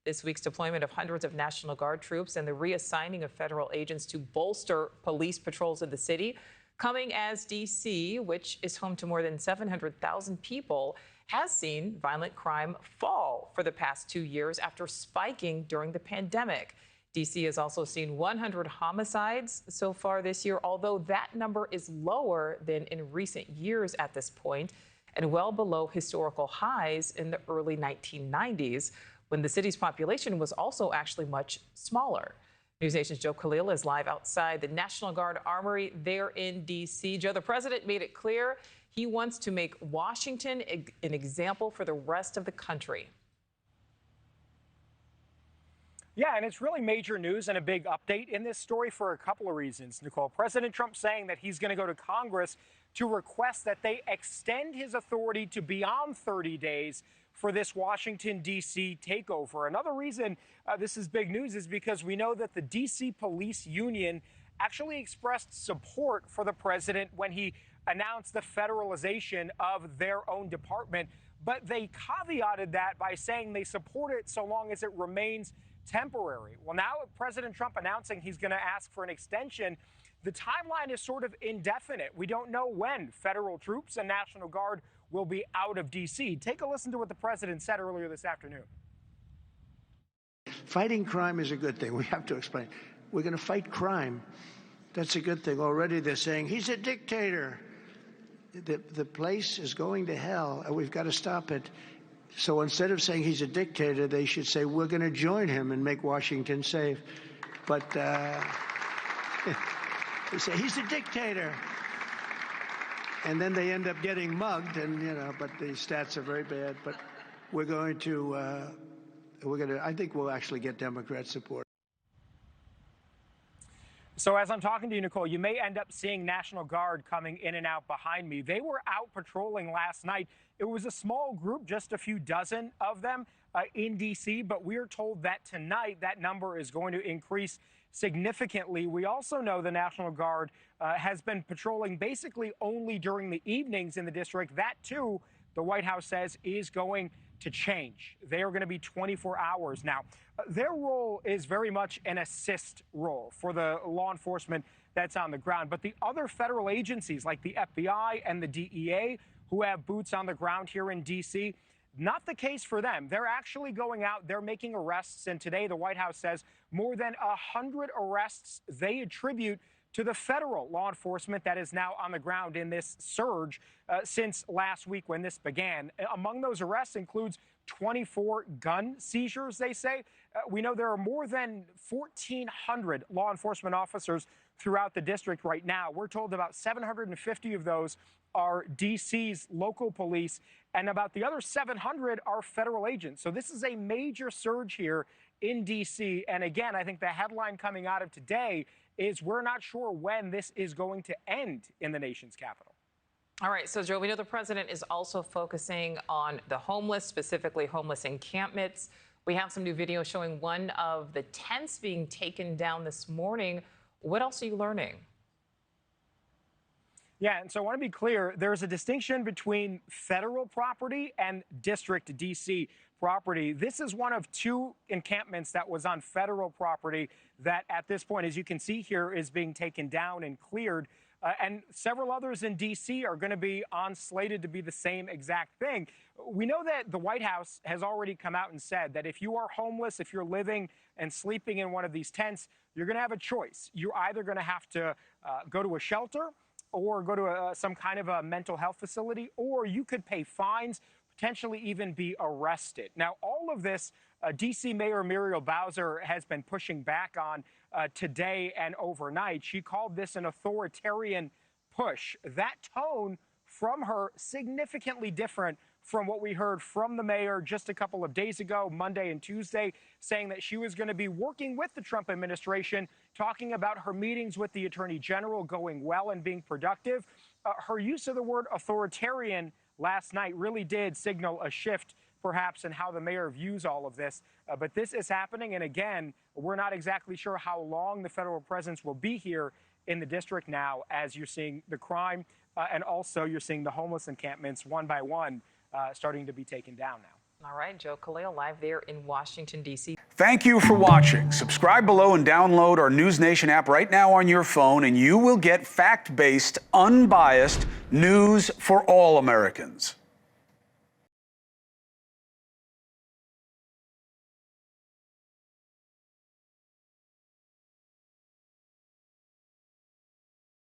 This week's deployment of hundreds of National Guard troops and the reassigning of federal agents to bolster police patrols in the city, coming as D.C., which is home to more than 700,000 people, has seen violent crime fall for the past 2 years after spiking during the pandemic. D.C. has also seen 100 homicides so far this year, although that number is lower than in recent years at this point and well below historical highs in the early 1990s, when the city's population was also actually much smaller. NewsNation's Joe Khalil is live outside the National Guard Armory there in D.C. Joe, the president made it clear he wants to make Washington an example for the rest of the country. Yeah, and it's really major news and a big update in this story for a couple of reasons, Nichole. President Trump saying that he's going to go to Congress to request that they extend his authority to beyond 30 days for this Washington, D.C. takeover. Another reason this is big news is because we know that the D.C. Police Union actually expressed support for the president when he announced the federalization of their own department. But they caveated that by saying they support it so long as it remains temporary. Well, now with President Trump announcing he's going to ask for an extension, the timeline is sort of indefinite. We don't know when federal troops and National Guard will be out of D.C. Take a listen to what the president said earlier this afternoon. Fighting crime is a good thing. We have to explain. We're going to fight crime. That's a good thing. Already they're saying he's a dictator. The place is going to hell, and we've got to stop it. So instead of saying he's a dictator, they should say we're going to join him and make Washington safe. But they say he's a dictator. And then they end up getting mugged, and, but the stats are very bad. But we're going to, I think we'll actually get Democrat support. So as I'm talking to you, Nichole, you may end up seeing National Guard coming in and out behind me. They were out patrolling last night. It was a small group, just a few dozen of them in D.C., but we are told that tonight that number is going to increase significantly. We also know the National Guard has been patrolling basically only during the evenings in the district. That, too, the White House says is going to change. They are going to be 24 hours now. Their role is very much an assist role for the law enforcement that's on the ground. But the other federal agencies like the FBI and the DEA, who have boots on the ground here in D.C., not the case for them. They're actually going out, they're making arrests. And today, the White House says more than 100 arrests they attribute to the federal law enforcement that is now on the ground in this surge since last week when this began. Among those arrests includes 24 gun seizures, they say. We know there are more than 1,400 law enforcement officers throughout the district right now. We're told about 750 of those are D.C.'s local police, and about the other 700 are federal agents. So this is a major surge here in D.C. And again, I think the headline coming out of today is we're not sure when this is going to end in the nation's capital. All right, so Joe, we know the president is also focusing on the homeless, specifically homeless encampments. We have some new video showing one of the tents being taken down this morning. What else are you learning? Yeah, and so I want to be clear, there's a distinction between federal property and district D.C. property. This is one of two encampments that was on federal property that at this point, as you can see here, is being taken down and cleared. And several others in D.C. are going to be slated to be the same exact thing. We know that the White House has already come out and said that if you are homeless, if you're living and sleeping in one of these tents, you're going to have a choice. You're either going to have to go to a shelter or go to some kind of a mental health facility, or you could pay fines, potentially even be arrested. Now, all of this, D.C. Mayor Muriel Bowser has been pushing back on today and overnight. She called this an authoritarian push. That tone from her significantly different from what we heard from the mayor just a couple of days ago, Monday and Tuesday, saying that she was going to be working with the Trump administration, talking about her meetings with the attorney general going well and being productive. Her use of the word authoritarian last night really did signal a shift, perhaps, in how the mayor views all of this. But this is happening. And again, we're not exactly sure how long the federal presence will be here in the district now, as you're seeing the crime and also you're seeing the homeless encampments one by one starting to be taken down now. All right, Joe Khalil live there in Washington, D.C. Thank you for watching. Subscribe below and download our NewsNation app right now on your phone, and you will get fact-based, unbiased news for all Americans.